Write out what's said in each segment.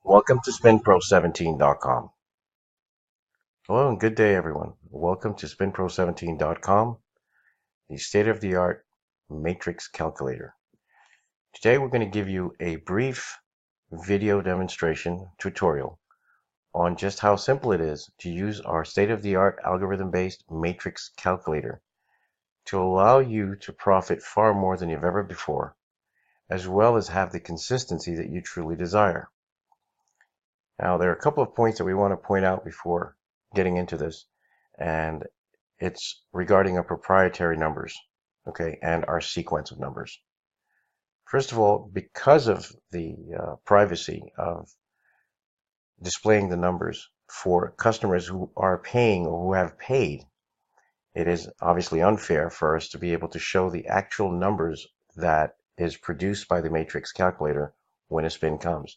Welcome to SpinPro17.com. Hello and good day, everyone. Welcome to SpinPro17.com, the state-of-the-art matrix calculator. Today we're going to give you a brief video demonstration tutorial on just how simple it is to use our state-of-the-art algorithm-based matrix calculator to allow you to profit far more than you've ever before, as well as have the consistency that you truly desire. Now, there are a couple of points that we want to point out before getting into this, and it's regarding our proprietary numbers, okay, and our sequence of numbers. First of all, because of the privacy of displaying the numbers for customers who are paying or who have paid, it is obviously unfair for us to be able to show the actual numbers that is produced by the matrix calculator when a spin comes.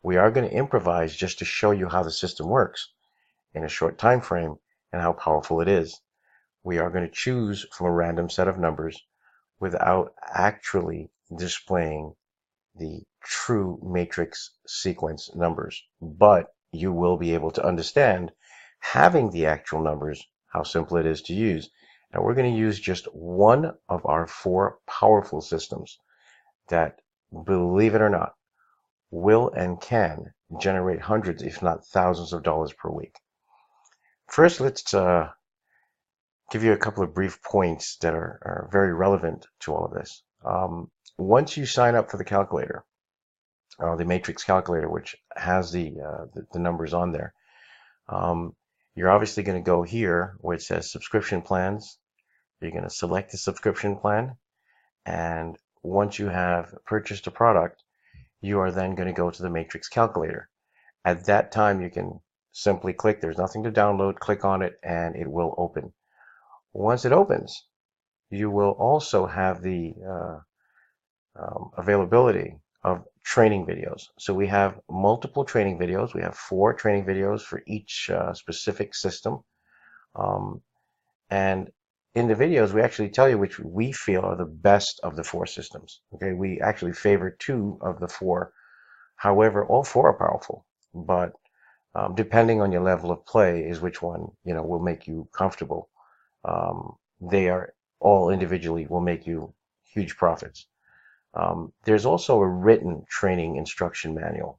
We are going to improvise just to show you how the system works in a short time frame and how powerful it is. We are going to choose from a random set of numbers without actually displaying the true matrix sequence numbers. But you will be able to understand, having the actual numbers, how simple it is to use. And we're going to use just one of our four powerful systems that, believe it or not, will and can generate hundreds, if not thousands of dollars per week. First, let's give you a couple of brief points that are very relevant to all of this. Once you sign up for the calculator, the matrix calculator, which has the numbers on there, you're obviously going to go here where it says subscription plans. You're going to select the subscription plan, and once you have purchased a product, you are then going to go to the matrix calculator. At that time, you can simply click, there's nothing to download, click on it, and it will open. Once it opens, you will also have the availability of training videos. So we have multiple training videos. We have 4 training videos for each specific system. And in the videos, we actually tell you which we feel are the best of the 4 systems. Okay, we actually favor 2 of the 4. However, all 4 are powerful, but depending on your level of play is which one, will make you comfortable. They are all individually will make you huge profits. There's also a written training instruction manual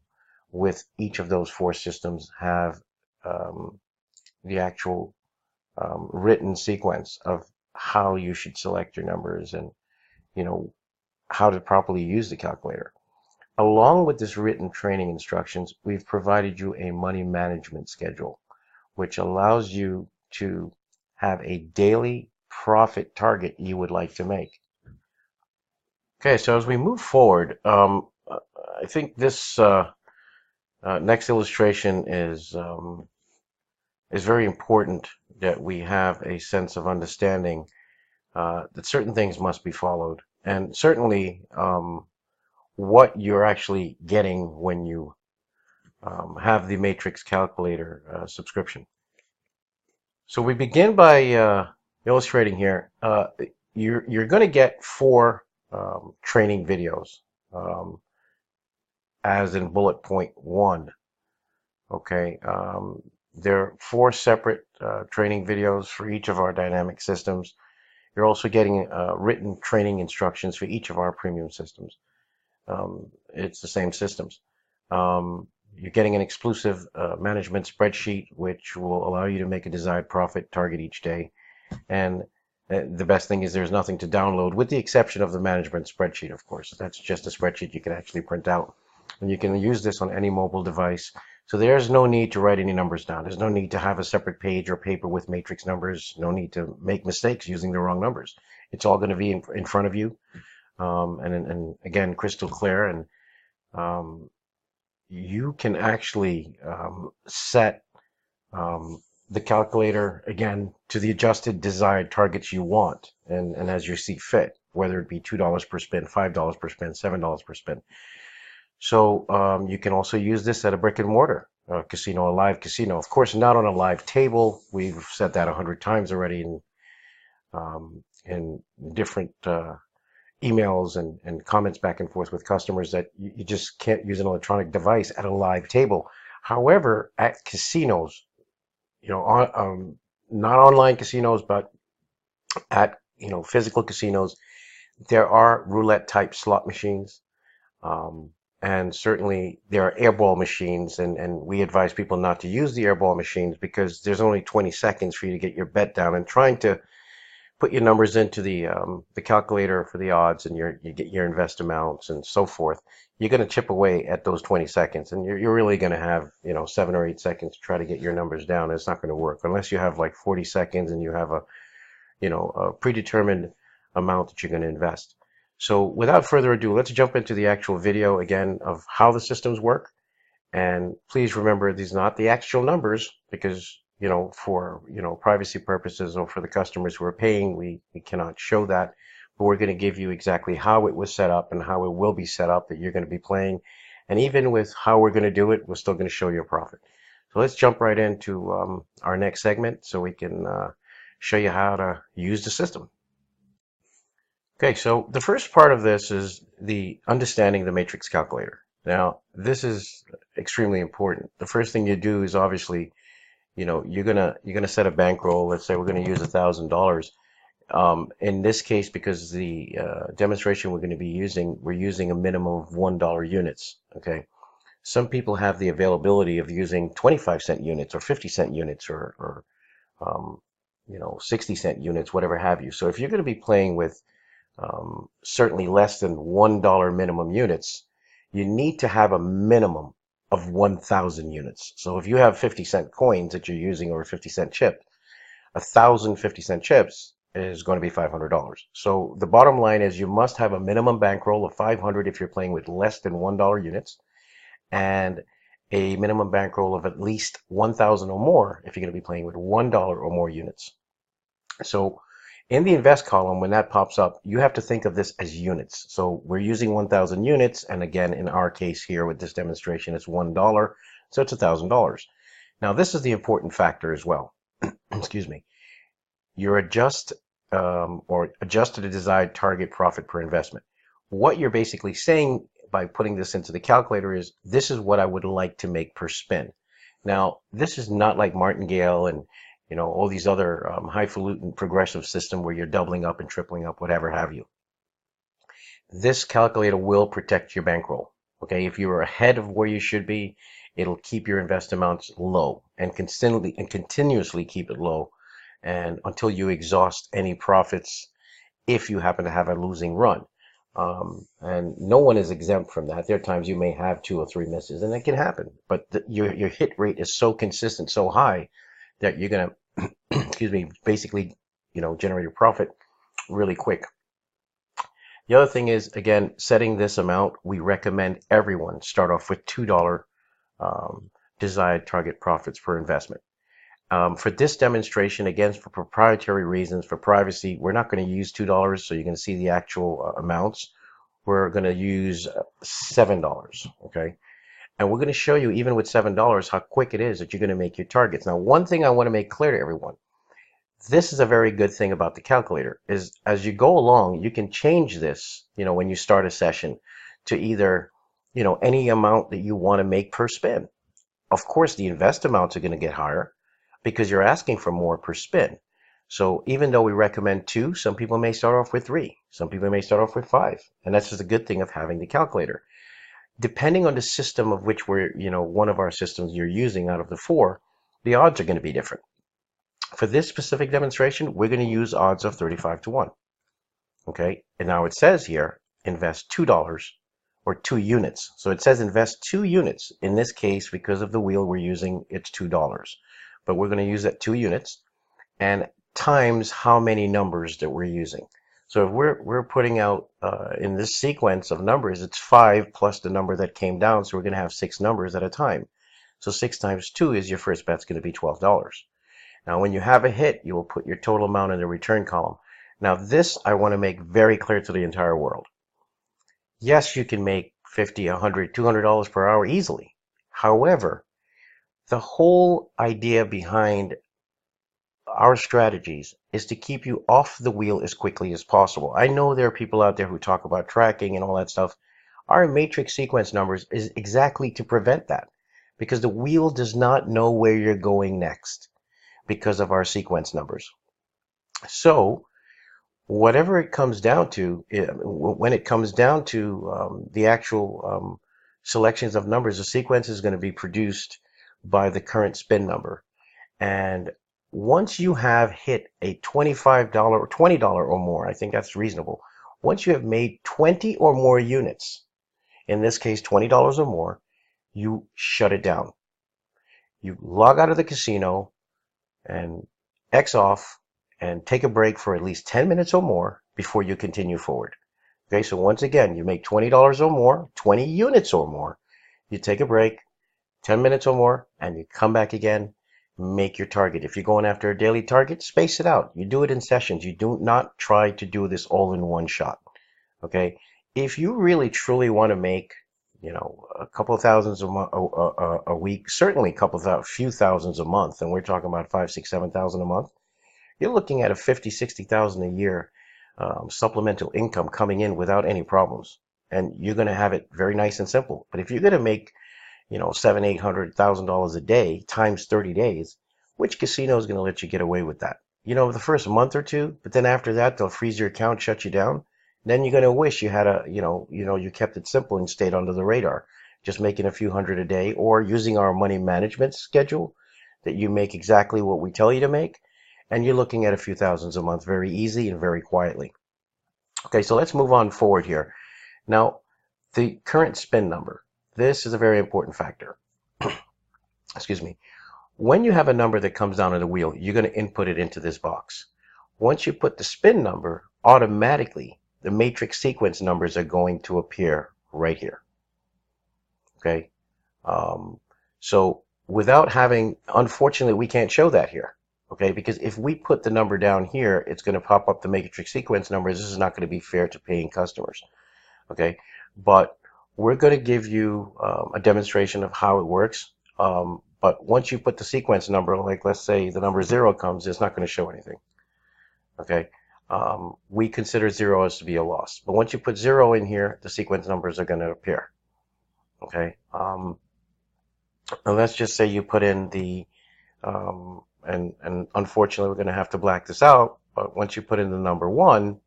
with each of those 4 systems have the actual written sequence of how you should select your numbers and how to properly use the calculator. Along with this written training instructions, we've provided you a money management schedule, which allows you to have a daily profit target you would like to make. Okay, so as we move forward, I think this next illustration is very important that we have a sense of understanding that certain things must be followed, and certainly what you're actually getting when you have the matrix calculator subscription. So we begin by illustrating here. You're going to get 4 training videos, as in bullet point 1. Okay, there are 4 separate training videos for each of our dynamic systems. You're also getting written training instructions for each of our premium systems. It's the same systems. You're getting an exclusive management spreadsheet, which will allow you to make a desired profit target each day. And the best thing is there's nothing to download, with the exception of the management spreadsheet, of course. That's just a spreadsheet you can actually print out. And you can use this on any mobile device. So there's no need to write any numbers down. There's no need to have a separate page or paper with matrix numbers. No need to make mistakes using the wrong numbers. It's all going to be in front of you. And again, crystal clear. And you can actually set the calculator, again, to the adjusted desired targets you want, and as you see fit, whether it be $2 per spin, $5 per spin, $7 per spin. So you can also use this at a brick and mortar casino, a live casino. Of course, not on a live table. We've said that 100 times already in different emails and comments back and forth with customers that you just can't use an electronic device at a live table. However, at casinos, not online casinos, but at physical casinos, there are roulette type slot machines. Um, and certainly there are airball machines, and we advise people not to use the airball machines because there's only 20 seconds for you to get your bet down. And trying to put your numbers into the calculator for the odds, and you get your invest amounts and so forth, you're going to chip away at those 20 seconds, and you're really going to have 7 or 8 seconds to try to get your numbers down. It's not going to work unless you have like 40 seconds and you have a predetermined amount that you're going to invest. So without further ado, let's jump into the actual video again of how the systems work. And please remember, these are not the actual numbers because, for, privacy purposes or for the customers who are paying, we cannot show that. But we're going to give you exactly how it was set up and how it will be set up that you're going to be playing. And even with how we're going to do it, we're still going to show you a profit. So let's jump right into our next segment so we can show you how to use the system. Okay, so the first part of this is the understanding the matrix calculator. Now, this is extremely important. The first thing you do is obviously, you're gonna set a bankroll. Let's say we're going to use $1,000. In this case, because the demonstration we're going to be using, we're using a minimum of $1 units. Okay, some people have the availability of using 25-cent units or 50-cent units or 60-cent units, whatever have you. So if you're going to be playing with certainly less than $1 minimum units, you need to have a minimum of 1,000 units. So if you have 50-cent coins that you're using or a 50-cent chip, 1,000 50-cent chips is going to be $500. So the bottom line is you must have a minimum bankroll of 500 if you're playing with less than $1 units, and a minimum bankroll of at least 1,000 or more if you're going to be playing with $1 or more units. So in the invest column, when that pops up, you have to think of this as units. So we're using 1,000 units. And again, in our case here with this demonstration, it's $1. So it's $1,000. Now, this is the important factor as well. Excuse me. Your adjust or adjust to the desired target profit per investment. What you're basically saying by putting this into the calculator is this is what I would like to make per spin. Now, this is not like martingale and all these other highfalutin progressive system where you're doubling up and tripling up, whatever have you. This calculator will protect your bankroll. Okay, if you're ahead of where you should be, it'll keep your invest amounts low and continuously keep it low and until you exhaust any profits if you happen to have a losing run. And no one is exempt from that. There are times you may have 2 or 3 misses, and that can happen. But your hit rate is so consistent, so high that you're gonna, excuse me, basically, generate a profit really quick. The other thing is, again, setting this amount, we recommend everyone start off with $2 desired target profits per investment. For this demonstration, again, for proprietary reasons, for privacy, we're not going to use $2, so you're going to see the actual amounts. We're going to use $7, okay? And we're going to show you, even with $7, how quick it is that you're going to make your targets. Now, one thing I want to make clear to everyone, this is a very good thing about the calculator, is as you go along, you can change this, when you start a session to either, any amount that you want to make per spin. Of course, the invest amounts are going to get higher because you're asking for more per spin. So even though we recommend 2, some people may start off with 3. Some people may start off with 5. And that's just a good thing of having the calculator. Depending on the system of which we're, one of our systems you're using out of the 4, the odds are going to be different. For this specific demonstration, we're going to use odds of 35 to 1. Okay, and now it says here, invest $2 or 2 units. So it says invest 2 units. In this case, because of the wheel we're using, it's $2. But we're going to use that 2 units and times how many numbers that we're using. So if we're putting out in this sequence of numbers, it's 5 plus the number that came down. So we're going to have 6 numbers at a time. So 6 times 2 is your first bet's going to be $12. Now, when you have a hit, you will put your total amount in the return column. Now, this I want to make very clear to the entire world. Yes, you can make $50, $100, $200 per hour easily. However, the whole idea behind our strategies is to keep you off the wheel as quickly as possible. I know there are people out there who talk about tracking and all that stuff. Our matrix sequence numbers is exactly to prevent that, because the wheel does not know where you're going next because of our sequence numbers. So whatever it comes down to, when it comes down to the actual selections of numbers, the sequence is going to be produced by the current spin number. And once you have hit a $25 or $20 or more, I think that's reasonable. Once you have made 20 or more units, in this case $20 or more, you shut it down. You log out of the casino and X off and take a break for at least 10 minutes or more before you continue forward. Okay, so once again, you make $20 or more, 20 units or more, you take a break, 10 minutes or more, and you come back again, make your target. If you're going after a daily target, space it out. You do it in sessions. You do not try to do this all in one shot. Okay, if you really truly want to make, a couple of thousands a week, certainly few thousands a month, and we're talking about 5, 6, 7,000 a month, you're looking at a 50, 60,000 a year supplemental income coming in without any problems, and you're going to have it very nice and simple. But if you're going to make, $700,000, $800,000 a day times 30 days, which casino is going to let you get away with that? The first month or two, but then after that they'll freeze your account, shut you down. Then you're going to wish you had you kept it simple and stayed under the radar, just making a few hundred a day, or using our money management schedule that you make exactly what we tell you to make, and you're looking at a few thousands a month, very easy and very quietly. Okay, so let's move on forward here. Now, the current spin number. This is a very important factor. Excuse me. When you have a number that comes down on the wheel, you're going to input it into this box. Once you put the spin number, automatically the matrix sequence numbers are going to appear right here. Okay. So without having, unfortunately, we can't show that here. Okay, because if we put the number down here, it's going to pop up the matrix sequence numbers. This is not going to be fair to paying customers. Okay, but we're going to give you a demonstration of how it works. But once you put the sequence number, like let's say the number 0 comes, it's not going to show anything. Okay, we consider 0 as to be a loss. But once you put 0 in here, the sequence numbers are going to appear. Okay, and let's just say you put in the, and unfortunately we're going to have to black this out, but once you put in the number 1,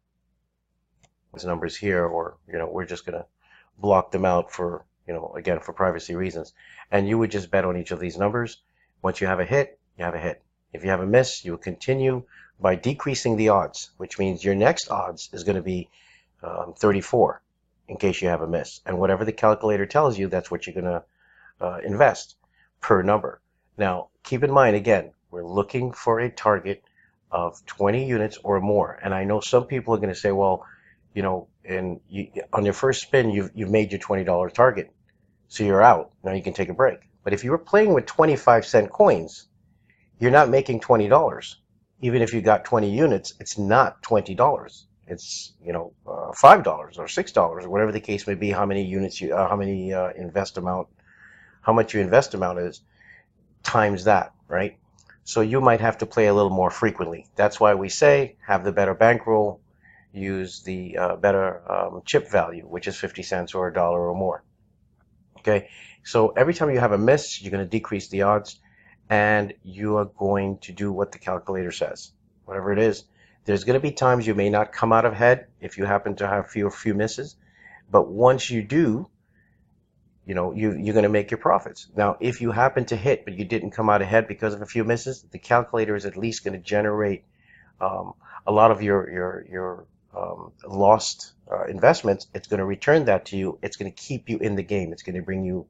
these numbers here, or, we're just going to block them out for, again, for privacy reasons. And you would just bet on each of these numbers. Once you have a hit, you have a hit. If you have a miss, you will continue by decreasing the odds, which means your next odds is going to be 34 in case you have a miss. And whatever the calculator tells you, that's what you're going to invest per number. Now, keep in mind, again, we're looking for a target of 20 units or more. And I know some people are going to say, well, on your first spin, you've made your $20 target, so you're out. Now you can take a break. But if you were playing with 25-cent coins, you're not making $20. Even if you got 20 units, it's not $20. It's $5 or $6 or whatever the case may be. How many units you, how much you invest amount is times that, right? So you might have to play a little more frequently. That's why we say have the better bankroll. Use the better chip value, which is 50 cents or $1 or more. Okay, so every time you have a miss, you're going to decrease the odds, and you are going to do what the calculator says, whatever it is. There's going to be times you may not come out ahead if you happen to have few misses, but once you do, you're going to make your profits. Now, if you happen to hit but you didn't come out ahead because of a few misses, the calculator is at least going to generate a lot of your lost investments. It's going to return that to you. It's going to keep you in the game. It's going to bring you,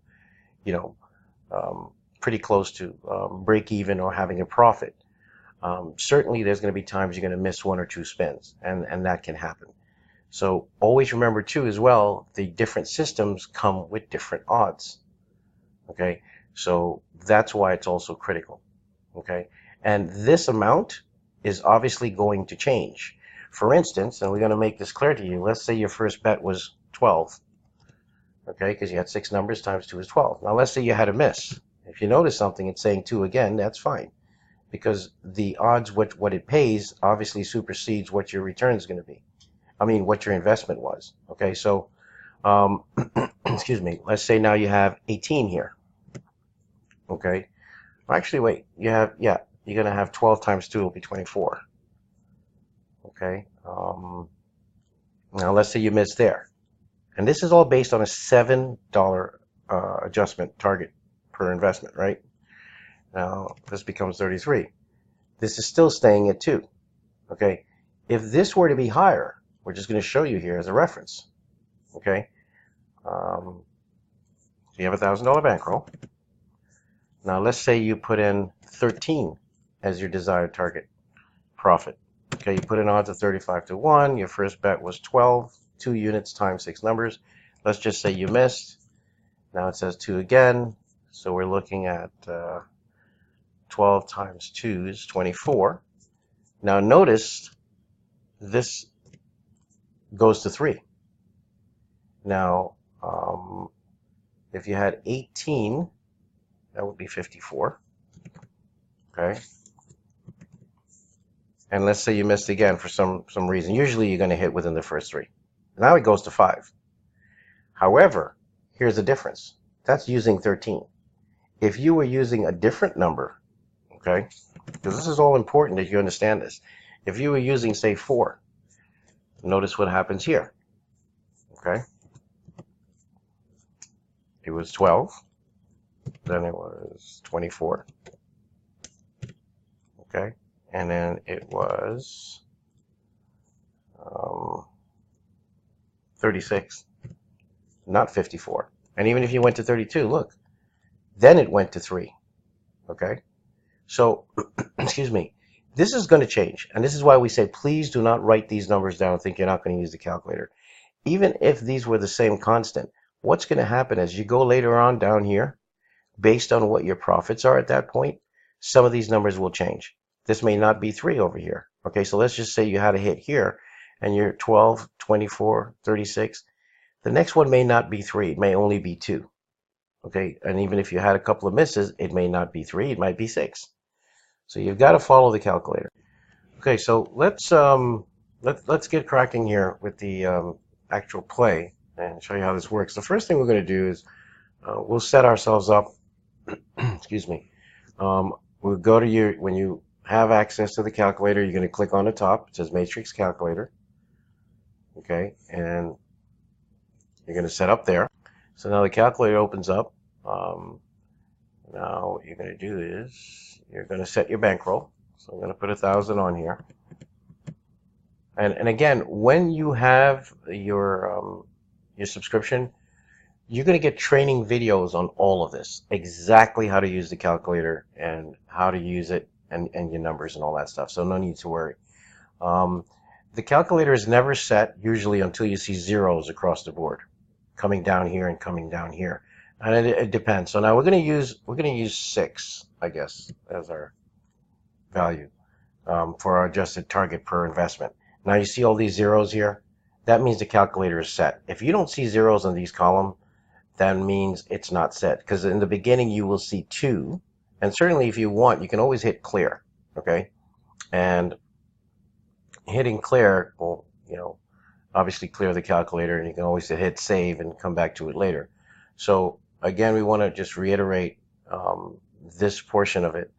pretty close to break even or having a profit. Certainly, there's going to be times you're going to miss 1 or 2 spins, and that can happen. So always remember too, as well, the different systems come with different odds. Okay, so that's why it's also critical. Okay, and this amount is obviously going to change. For instance, and we're going to make this clear to you, let's say your first bet was 12, okay, because you had 6 numbers times 2 is 12. Now let's say you had a miss. If you notice something, it's saying 2 again, that's fine. because the odds, what it pays, obviously supersedes what your return is going to be. I mean, what your investment was. Okay, so excuse me. Let's say now you have 18 here. Okay, well, actually, wait. You have, yeah, you're going to have 12 times 2 will be 24. Okay. Now let's say you missed there, and this is all based on a $7 adjustment target per investment, right? Now this becomes 33. This is still staying at 2. Okay. If this were to be higher, we're just going to show you here as a reference. Okay. So you have $1,000 bankroll. Now let's say you put in 13 as your desired target profit. Okay, you put in odds of 35 to 1. Your first bet was 12, 2 units times 6 numbers. Let's just say you missed. Now it says 2 again. So we're looking at 12 times 2 is 24. Now notice this goes to 3. Now, if you had 18, that would be 54. Okay. And let's say you missed again for some reason. Usually you're going to hit within the first 3. Now it goes to 5. However, here's the difference. That's using 13. If you were using a different number, okay, because this is all important that you understand this. If you were using, say, 4, notice what happens here. Okay. It was 12. Then it was 24. Okay. And then it was 36, not 54. And even if you went to 32, look, then it went to 3. Okay? So, excuse me, this is going to change. And this is why we say, please do not write these numbers down and think you're not going to use the calculator. Even if these were the same constant, what's going to happen is you go later on down here, based on what your profits are at that point, some of these numbers will change. This may not be 3 over here. Okay, so let's just say you had a hit here and you're 12, 24, 36. The next one may not be 3. It may only be 2. Okay, and even if you had a couple of misses, it may not be 3. It might be 6. So you've got to follow the calculator. Okay, so let's get cracking here with the actual play and show you how this works. The first thing we're going to do is we'll set ourselves up. Excuse me. We'll go to when you have access to the calculator, you're going to click on the top. It says Matrix Calculator. Okay, and you're going to set up there. So now the calculator opens up. Now what you're going to do is you're going to set your bankroll. So I'm going to put 1,000 on here. And again, when you have your subscription, you're going to get training videos on all of this, exactly how to use the calculator and how to use it and your numbers and all that stuff. So no need to worry. The calculator is never set usually until you see zeros across the board, coming down here and coming down here, and it depends. So now we're going to use 6, I guess, as our value for our adjusted target per investment. Now you see all these zeros here. That means the calculator is set. If you don't see zeros on these columns, that means it's not set, because in the beginning you will see 2, and certainly if you want, you can always hit clear. Okay, and hitting clear will, obviously clear the calculator, and you can always hit save and come back to it later. So again, we want to just reiterate this portion of it,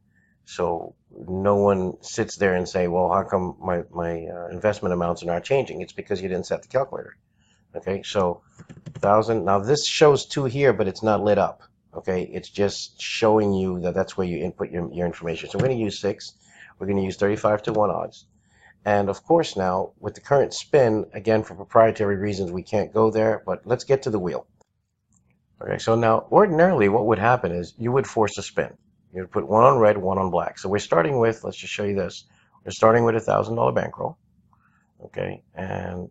so no one sits there and say, well, how come my investment amounts are not changing? It's because you didn't set the calculator. Okay, so 1,000. Now this shows 2 here, but it's not lit up. Okay, it's just showing you that that's where you input your information. So we're going to use 6. We're going to use 35 to 1 odds. And of course now, with the current spin, again, for proprietary reasons, we can't go there, but let's get to the wheel. Okay, so now ordinarily what would happen is you would force a spin. You would put 1 on red, 1 on black. So we're starting with, let's just show you this. We're starting with $1,000 bankroll. Okay, and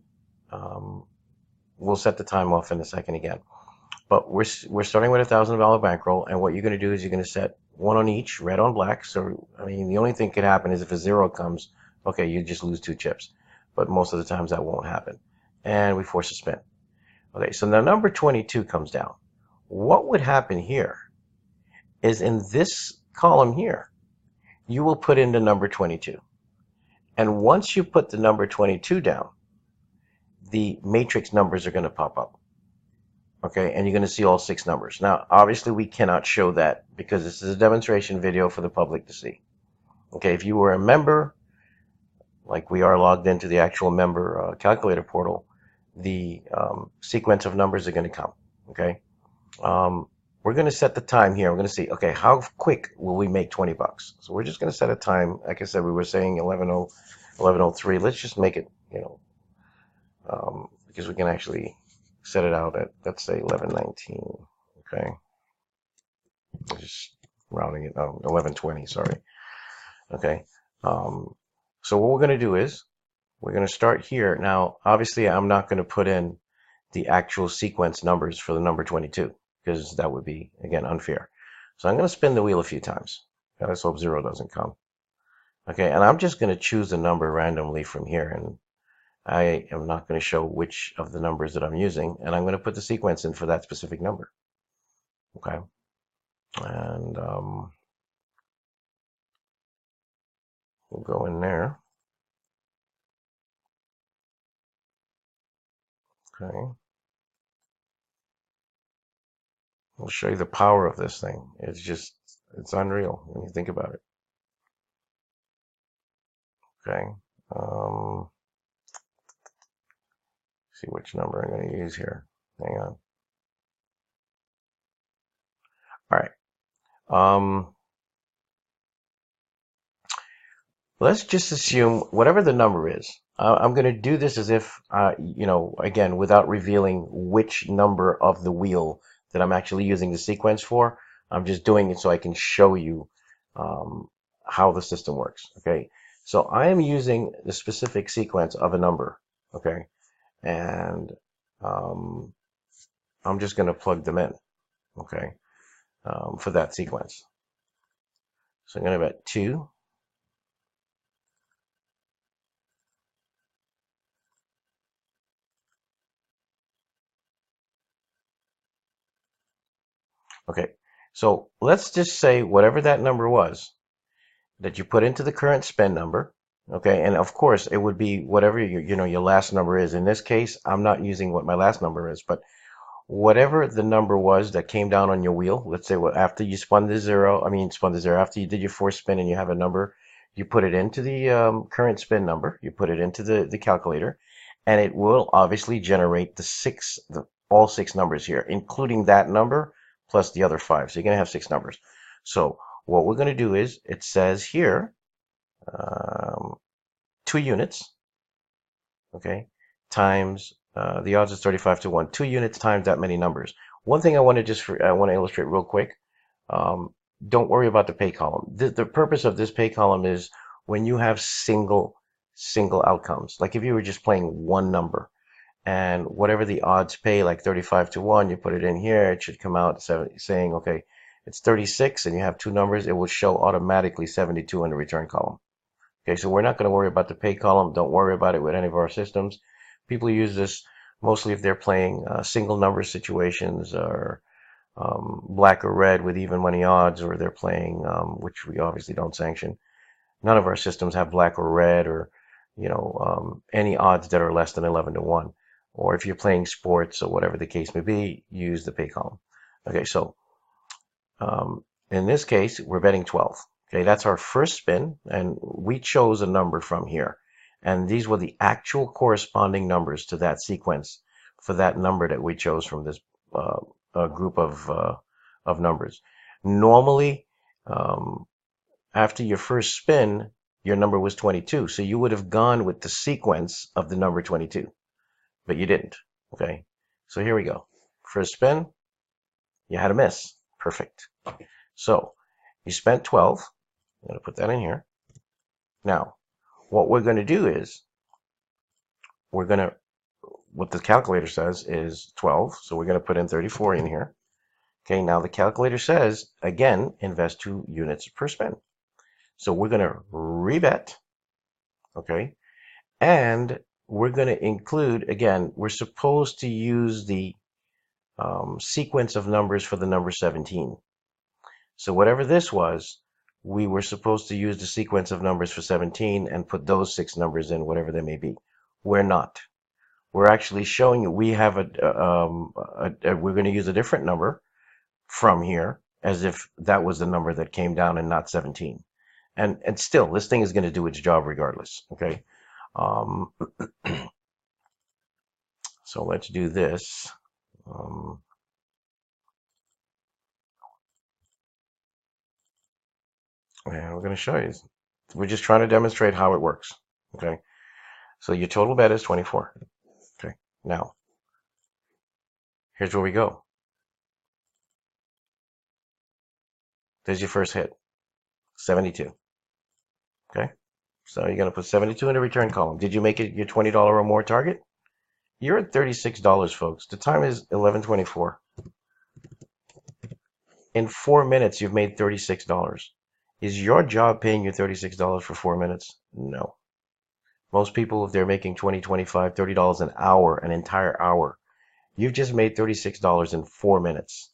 we'll set the time off in a second again. But we're starting with $1,000 bankroll, and what you're going to do is you're going to set 1 on each, red on black. So, I mean, the only thing that could happen is if a 0 comes, okay, you just lose 2 chips. But most of the times that won't happen. And we force a spin. Okay, so now number 22 comes down. What would happen here is in this column here, you will put in the number 22. And once you put the number 22 down, the matrix numbers are going to pop up. Okay, and you're going to see all 6 numbers. Now, obviously, we cannot show that because this is a demonstration video for the public to see. Okay, if you were a member, like we are logged into the actual member calculator portal, the sequence of numbers are going to come. Okay, we're going to set the time here. We're going to see, okay, how quick will we make 20 bucks? So we're just going to set a time. Like I said, we were saying 11:03. Let's just make it, because we can actually set it out at, let's say, 11:19. Okay, just rounding it. 11:20. Sorry. Okay. So what we're going to do is we're going to start here. Now, obviously, I'm not going to put in the actual sequence numbers for the number 22 because that would be, again, unfair. So I'm going to spin the wheel a few times. Let's hope 0 doesn't come. Okay, and I'm just going to choose a number randomly from here, and I am not going to show which of the numbers that I'm using, and I'm going to put the sequence in for that specific number. Okay, and we'll go in there. Okay. I'll show you the power of this thing. It's unreal when you think about it. Okay. See which number I'm going to use here. Hang on. All right. Let's just assume whatever the number is. I'm going to do this as if, again, without revealing which number of the wheel that I'm actually using the sequence for. I'm just doing it so I can show you how the system works. Okay. So I am using the specific sequence of a number. Okay. And I'm just going to plug them in. Okay. For that sequence. So I'm going to bet 2. Okay, so let's just say whatever that number was that you put into the current spend number. Okay, and of course it would be whatever your last number is. In this case, I'm not using what my last number is, but whatever the number was that came down on your wheel. Let's say after you spun the zero, after you did your 4th spin and you have a number, you put it into the current spin number. You put it into the calculator, and it will obviously generate all 6 numbers here, including that number plus the other 5. So you're going to have 6 numbers. So what we're going to do is, it says here 2 units, okay, times the odds is 35 to 1. 2 units times that many numbers. One thing I want to illustrate real quick. Don't worry about the pay column. The purpose of this pay column is when you have single outcomes. Like if you were just playing one number, and whatever the odds pay, like 35 to 1, you put it in here, it should come out saying, okay, it's 36, and you have 2 numbers, it will show automatically 72 in the return column. Okay, so we're not going to worry about the pay column. Don't worry about it with any of our systems. People use this mostly if they're playing single number situations, or black or red with even money odds, or they're playing, which we obviously don't sanction. None of our systems have black or red, or any odds that are less than 11 to 1. Or if you're playing sports or whatever the case may be, use the pay column. Okay, so in this case, we're betting 12. Okay, that's our first spin, and we chose a number from here. And these were the actual corresponding numbers to that sequence for that number that we chose from this group of numbers. Normally, after your first spin, your number was 22. So you would have gone with the sequence of the number 22. But you didn't. Okay, so here we go. First spin, you had a miss. Perfect. So you spent 12. I'm going to put that in here. Now, what we're going to do is what the calculator says is 12. So we're going to put in 34 in here. Okay, now the calculator says, again, invest 2 units per spin. So we're going to rebet. Okay, and we're going to include, again, we're supposed to use the sequence of numbers for the number 17. So whatever this was, we were supposed to use the sequence of numbers for 17 and put those 6 numbers in, whatever they may be. We're not. We're actually showing you we have we're going to use a different number from here as if that was the number that came down and not 17. And still, this thing is going to do its job regardless. Okay. Um, so let's do this. And we're going to show you. We're just trying to demonstrate how it works. Okay. So your total bet is 24. Okay. Now, here's where we go. There's your first hit, 72. Okay. So you're going to put 72 in the return column. Did you make it your $20 or more target? You're at $36, folks. The time is 11:24. In 4 minutes, you've made $36. Is your job paying you $36 for 4 minutes? No. Most people, if they're making $20, $25, $30 an hour, an entire hour, you've just made $36 in 4 minutes.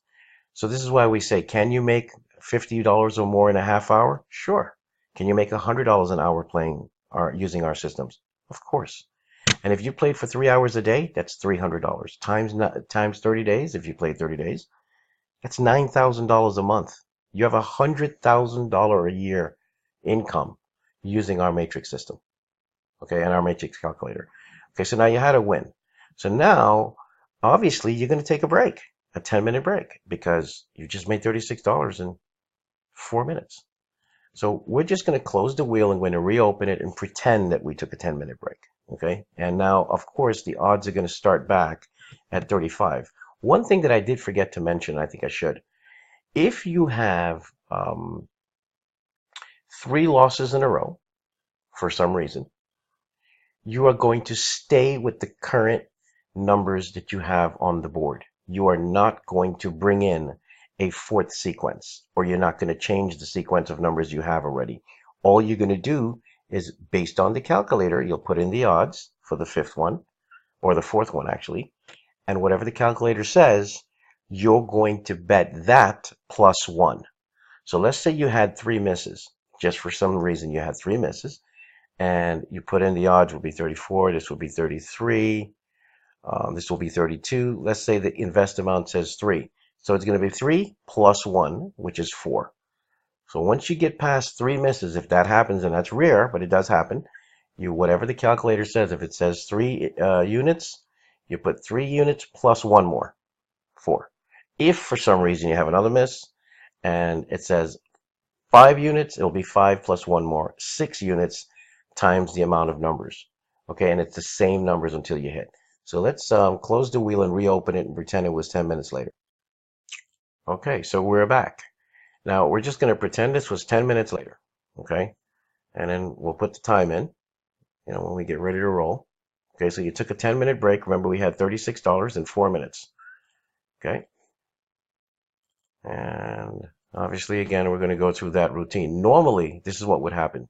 So this is why we say, can you make $50 or more in a half hour? Sure. Can you make $100 an hour playing using our systems? Of course. And if you played for 3 hours a day, that's $300 times 30 days. If you played 30 days, that's $9,000 a month. You have $100,000 a year income using our matrix system, okay, and our matrix calculator. Okay, so now you had a win. So now, obviously, you're going to take a break, a 10-minute break, because you just made $36 in 4 minutes. So we're just going to close the wheel and we're going to reopen it and pretend that we took a 10-minute break. Okay. And now, of course, the odds are going to start back at 35. One thing that I did forget to mention, I think I should. If you have 3 losses in a row for some reason, you are going to stay with the current numbers that you have on the board. You are not going to bring in a 4th sequence, or you're not going to change the sequence of numbers you have already. All you're going to do is, based on the calculator, you'll put in the odds for the 5th one, or the 4th one actually, and whatever the calculator says, you're going to bet that plus 1. So let's say you had 3 misses. Just for some reason you had 3 misses, and you put in the odds will be 34, this will be 33, this will be 32. Let's say the invest amount says 3. So it's going to be 3 plus 1, which is 4. So once you get past 3 misses, if that happens, and that's rare, but it does happen, whatever the calculator says, if it says 3 units, you put 3 units plus 1 more, 4. If for some reason you have another miss and it says 5 units, it'll be 5 plus 1 more, 6 units times the amount of numbers. Okay, and it's the same numbers until you hit. So let's close the wheel and reopen it and pretend it was 10 minutes later. Okay, so we're back. Now we're just going to pretend this was 10 minutes later. Okay, and then we'll put the time in, when we get ready to roll. Okay, so you took a 10-minute break. Remember, we had $36 in 4 minutes. Okay, and obviously, again, we're going to go through that routine. Normally, this is what would happen.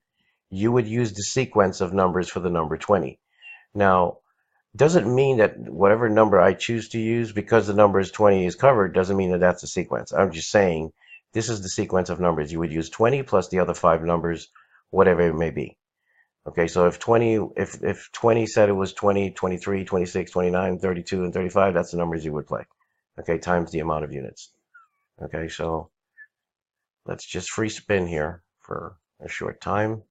You would use the sequence of numbers for the number 20. Now, doesn't mean that whatever number I choose to use, because the number is 20 is covered, doesn't mean that that's the sequence. I'm just saying this is the sequence of numbers. You would use 20 plus the other 5 numbers, whatever it may be. Okay, so if 20 said it was 20, 23, 26, 29, 32, and 35, that's the numbers you would play. Okay, times the amount of units. Okay, so let's just free spin here for a short time,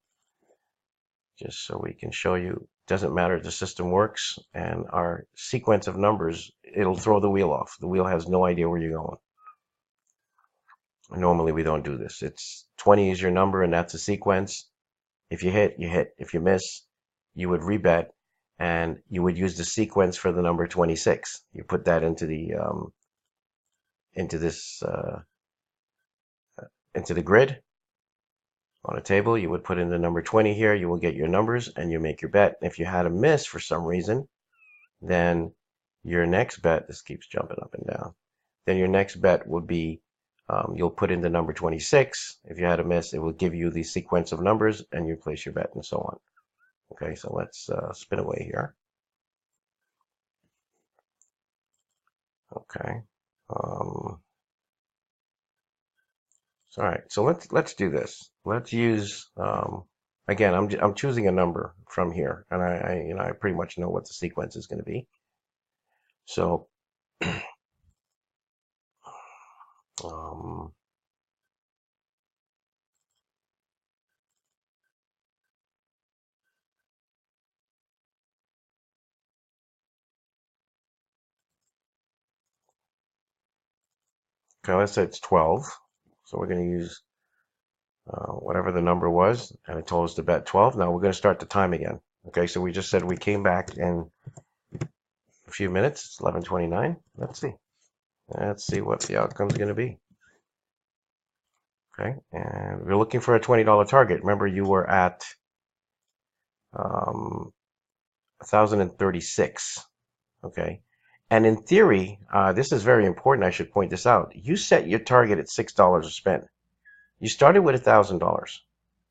just so we can show you. Doesn't matter, the system works, and our sequence of numbers, it'll throw the wheel off. The wheel has no idea where you're going. Normally we don't do this. It's 20 is your number, and that's a sequence. If you hit, you hit. If you miss, you would rebet, and you would use the sequence for the number 26. You put that into the into the grid on a table. You would put in the number 20 here. You will get your numbers, and you make your bet. If you had a miss for some reason, then your next bet, this keeps jumping up and down, then your next bet would be, you'll put in the number 26. If you had a miss, it will give you the sequence of numbers, and you place your bet, and so on. Okay, so let's spin away here. Okay. All right, so let's do this. Let's use again. I'm choosing a number from here, and I pretty much know what the sequence is going to be. So um, okay, let's say it's 12. So we're going to use whatever the number was, and it told us to bet 12. Now we're going to start the time again. Okay, so we just said we came back in a few minutes. It's 11:29. Let's see. Let's see what the outcome is going to be. Okay, and we're looking for a $20 target. Remember, you were at 1,036. Okay, and in theory, this is very important. I should point this out. You set your target at $6 a spin. You started with $1,000.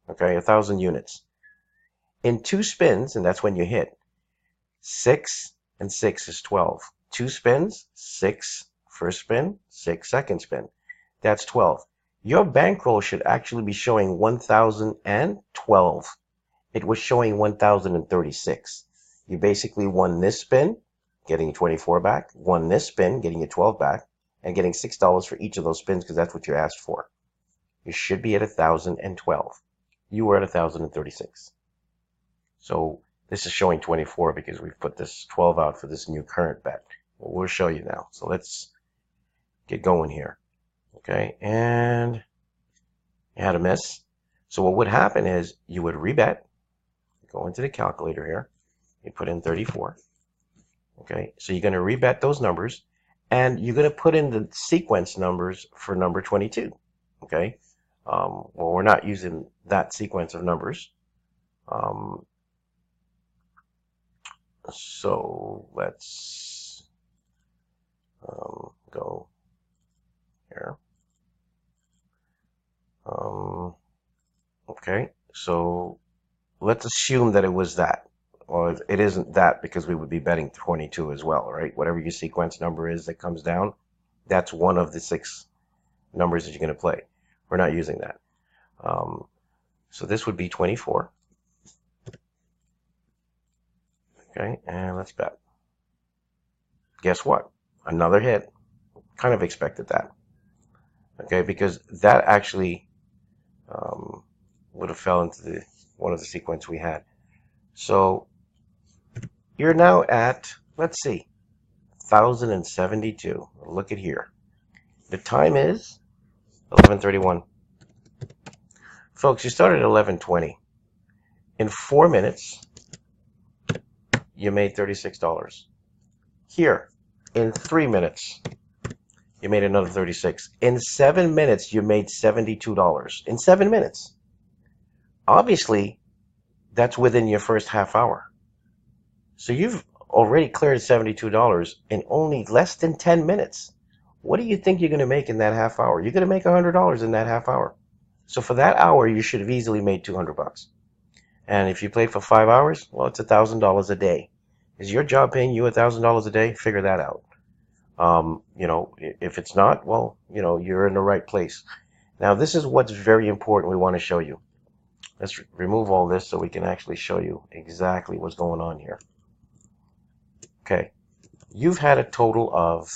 Okay, 1,000 units. In 2 spins, and that's when you hit. 6 and 6 is 12. 2 spins, 6 first spin, 6 second spin. That's 12. Your bankroll should actually be showing 1,012. It was showing 1,036. You basically won this spin, getting 24 back, won this spin, getting your 12 back, and getting $6 for each of those spins because that's what you asked for. You should be at 1,012. You were at 1,036. So this is showing 24 because we've put this 12 out for this new current bet. Well, we'll show you now. So let's get going here. Okay, and you had a miss. So what would happen is you would rebet, go into the calculator here, you put in 34. Okay, so you're going to rebet those numbers, and you're going to put in the sequence numbers for number 22. Okay, well, we're not using that sequence of numbers. So let's go here. Okay, so let's assume that it was that. Well, it isn't that because we would be betting 22 as well, right? Whatever your sequence number is that comes down, that's one of the 6 numbers that you're going to play. We're not using that. So this would be 24. Okay, and let's bet. Guess what? Another hit. Kind of expected that. Okay, because that actually would have fell into one of the sequence we had. So you're now at, let's see, 1,072. Look at here. The time is 11:31. Folks, you started at 11:20. In 4 minutes, you made $36. Here, in 3 minutes, you made another 36. In 7 minutes, you made $72. In 7 minutes. Obviously, that's within your first half hour. So you've already cleared $72 in only less than 10 minutes. What do you think you're going to make in that half hour? You're going to make $100 in that half hour. So for that hour, you should have easily made $200. And if you played for 5 hours, well, it's $1,000 a day. Is your job paying you $1,000 a day? Figure that out. If it's not, well, you're in the right place. Now, this is what's very important we want to show you. Let's remove all this so we can actually show you exactly what's going on here. Okay, you've had a total of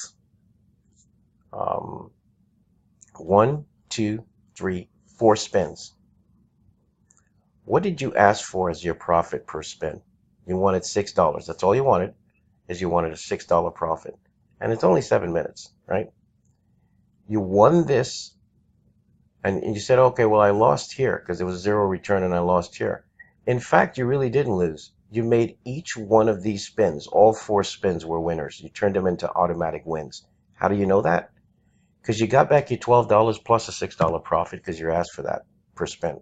1, 2, 3, 4 spins. What did you ask for as your profit per spin? You wanted $6. That's all you wanted, is you wanted a $6 profit. And it's only 7 minutes, right? You won this, and you said, okay, well, I lost here because there was 0 return and I lost here. In fact, you really didn't lose. You made each one of these spins, all 4 spins were winners. You turned them into automatic wins. How do you know that? Because you got back your $12 plus a $6 profit because you asked for that per spin.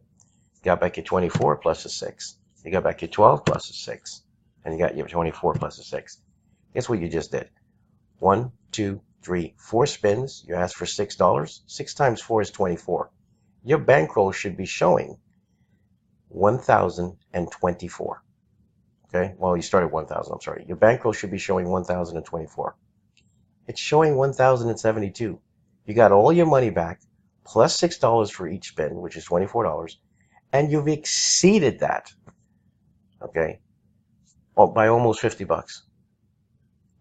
You got back your 24 plus a 6. You got back your 12 plus a 6. And you got your 24 plus a 6. Guess what you just did? 1, 2, 3, 4 spins. You asked for $6. 6 times 4 is 24. Your bankroll should be showing 1,024. Okay, well, you started 1,000, I'm sorry. Your bankroll should be showing 1,024. It's showing 1,072. You got all your money back, plus $6 for each spin, which is $24, and you've exceeded that, okay, by almost 50 bucks.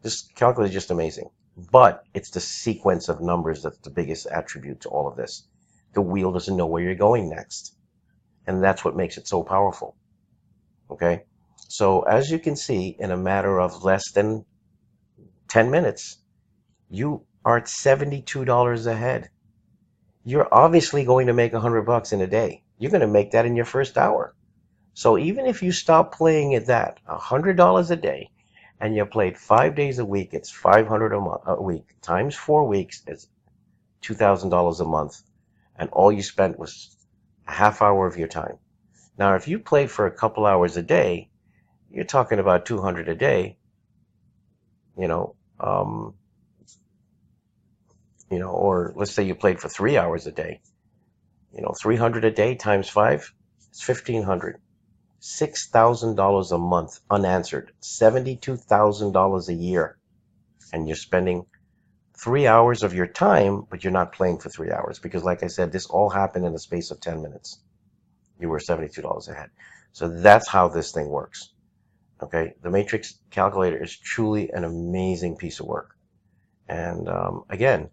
This calculator is just amazing. But it's the sequence of numbers that's the biggest attribute to all of this. The wheel doesn't know where you're going next. And that's what makes it so powerful. Okay? So as you can see, in a matter of less than 10 minutes, you are at $72 ahead. You're obviously going to make 100 bucks in a day. You're going to make that in your first hour. So even if you stop playing at that, $100 a day, and you played 5 days a week, it's $500 a week. Times 4 weeks, it's $2,000 a month. And all you spent was a half hour of your time. Now, if you played for a couple hours a day, you're talking about 200 a day, you know, or let's say you played for 3 hours a day, 300 a day times 5, it's 1,500. $6,000 a month unanswered, $72,000 a year, and you're spending 3 hours of your time, but you're not playing for 3 hours because, like I said, this all happened in the space of 10 minutes. You were $72 ahead. So that's how this thing works. Okay, the Matrix calculator is truly an amazing piece of work, and again,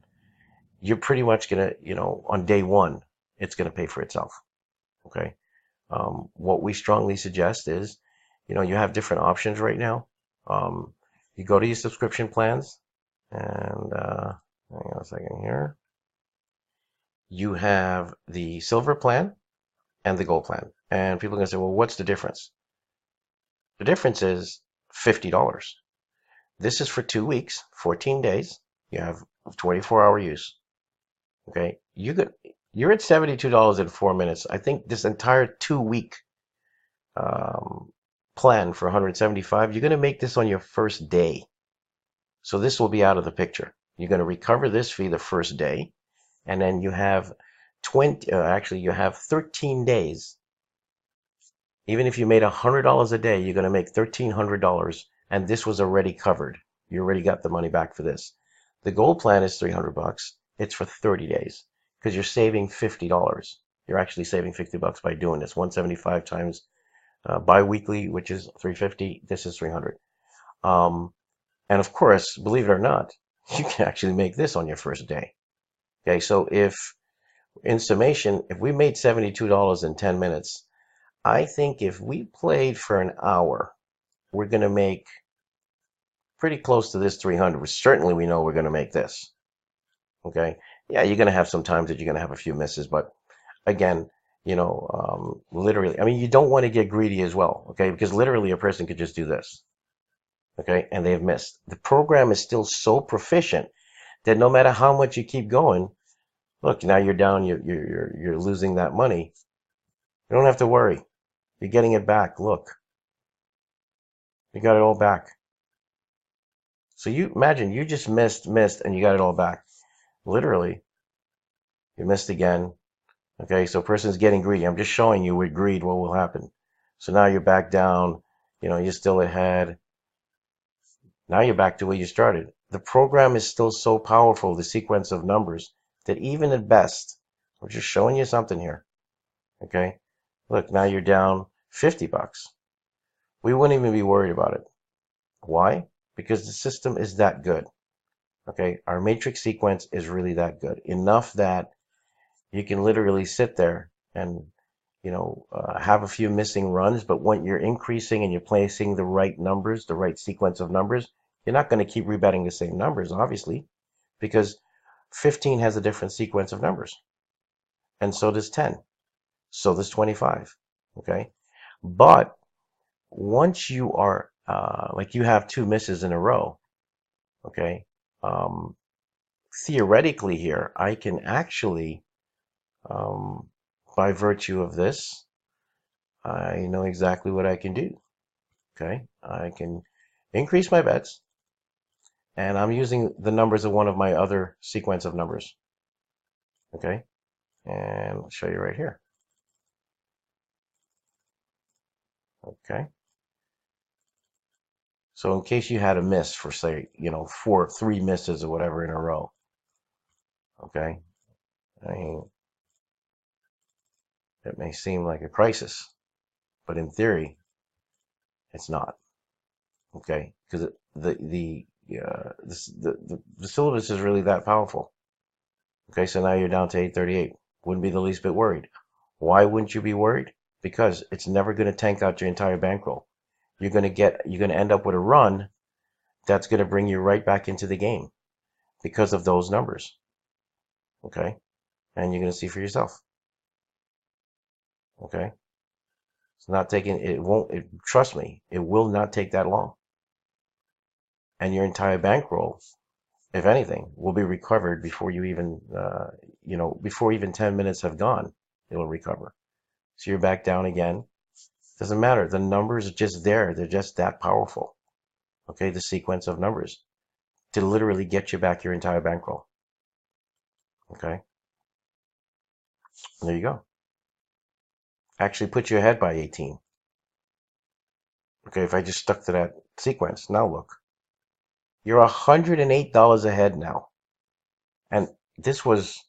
you're pretty much gonna, on day one, it's gonna pay for itself. Okay. What we strongly suggest is, you have different options right now. You go to your subscription plans, and hang on a second here. You have the silver plan and the gold plan. And people are going to say, well, what's the difference? The difference is $50. This is for 2 weeks, 14 days. You have 24-hour use. Okay. You're at $72 in 4 minutes. I think this entire 2-week plan for 175, you're going to make this on your first day. So this will be out of the picture. You're going to recover this fee the first day, and then you have you have 13 days. Even if you made $100 a day, you're going to make $1,300, and this was already covered. You already got the money back for this. The gold plan is 300 bucks. It's for 30 days because you're saving $50. You're actually saving 50 bucks by doing this. 175 times bi-weekly, which is 350. This is 300. And of course, believe it or not, you can actually make this on your first day. Okay, so if, in summation, if we made $72 in 10 minutes, I think if we played for an hour, we're going to make pretty close to this 300. Certainly, we know we're going to make this. Okay, yeah, you're going to have some times that you're going to have a few misses, but again, literally, I mean, you don't want to get greedy as well, okay? Because literally a person could just do this, okay? And they've missed. The program is still so proficient that no matter how much you keep going, look, now you're down, you're losing that money. You don't have to worry. You're getting it back. Look, you got it all back. So you imagine you just missed, and you got it all back. Literally, you missed again. Okay, so person's getting greedy. I'm just showing you with greed what will happen. So now you're back down, you're still ahead. Now you're back to where you started. The program is still so powerful, the sequence of numbers, that even at best, we're just showing you something here. Okay, look, now you're down 50 bucks. We wouldn't even be worried about it. Why? Because the system is that good. Okay, our matrix sequence is really that good. Enough that you can literally sit there and have a few missing runs, but when you're increasing and you're placing the right numbers, the right sequence of numbers, you're not going to keep rebetting the same numbers, obviously, because 15 has a different sequence of numbers, and so does 10, so does 25. Okay, but once you are like you have 2 misses in a row, okay, theoretically here, I can actually by virtue of this, I know exactly what I can do. Okay, I can increase my bets, and I'm using the numbers of one of my other sequence of numbers. Okay, and I'll show you right here. Okay, so in case you had a miss for, say, 3 misses or whatever in a row. Okay, It may seem like a crisis, but in theory, it's not. Okay, because the syllabus is really that powerful. Okay, so now you're down to 838. Wouldn't be the least bit worried. Why wouldn't you be worried? Because it's never going to tank out your entire bankroll. You're going to end up with a run that's going to bring you right back into the game because of those numbers. Okay, and you're going to see for yourself. Okay, it's not taking. Trust me, it will not take that long, and your entire bankroll, if anything, will be recovered before you even, before even 10 minutes have gone, it'll recover. So you're back down again. Doesn't matter. The numbers are just there. They're just that powerful. Okay, the sequence of numbers to literally get you back your entire bankroll. Okay, there you go. Actually put you ahead by 18. Okay, if I just stuck to that sequence, now look. You're $108 ahead now. And this was,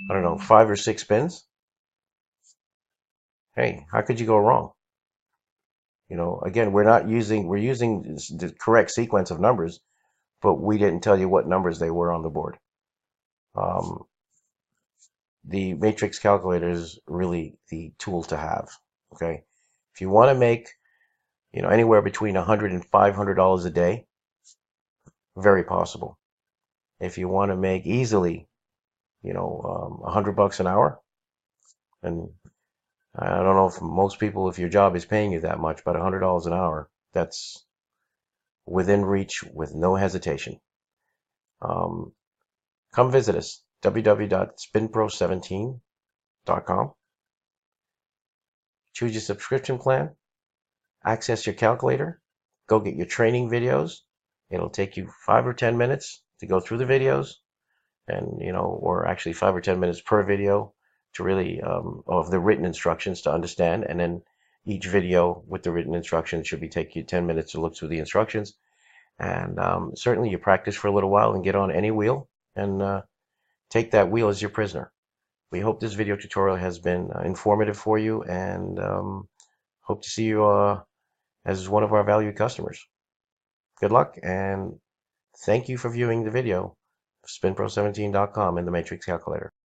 I don't know, 5 or 6 spins. Hey, how could you go wrong? Again, we're using the correct sequence of numbers, but we didn't tell you what numbers they were on the board. The matrix calculator is really the tool to have. Okay, if you want to make, anywhere between $100 and $500 a day, very possible. If you want to make easily, $100 an hour, and I don't know if most people, if your job is paying you that much, but $100 an hour, that's within reach with no hesitation. Come visit us, www.spinpro17.com. Choose your subscription plan, access your calculator, go get your training videos. It'll take you 5 or 10 minutes to go through the videos, and or actually 5 or 10 minutes per video to really of the written instructions to understand, and then each video with the written instructions should take you 10 minutes to look through the instructions. And certainly you practice for a little while and get on any wheel and take that wheel as your prisoner. We hope this video tutorial has been informative for you, and hope to see you as one of our valued customers. Good luck, and thank you for viewing the video of SpinPro17.com and the Matrix Calculator.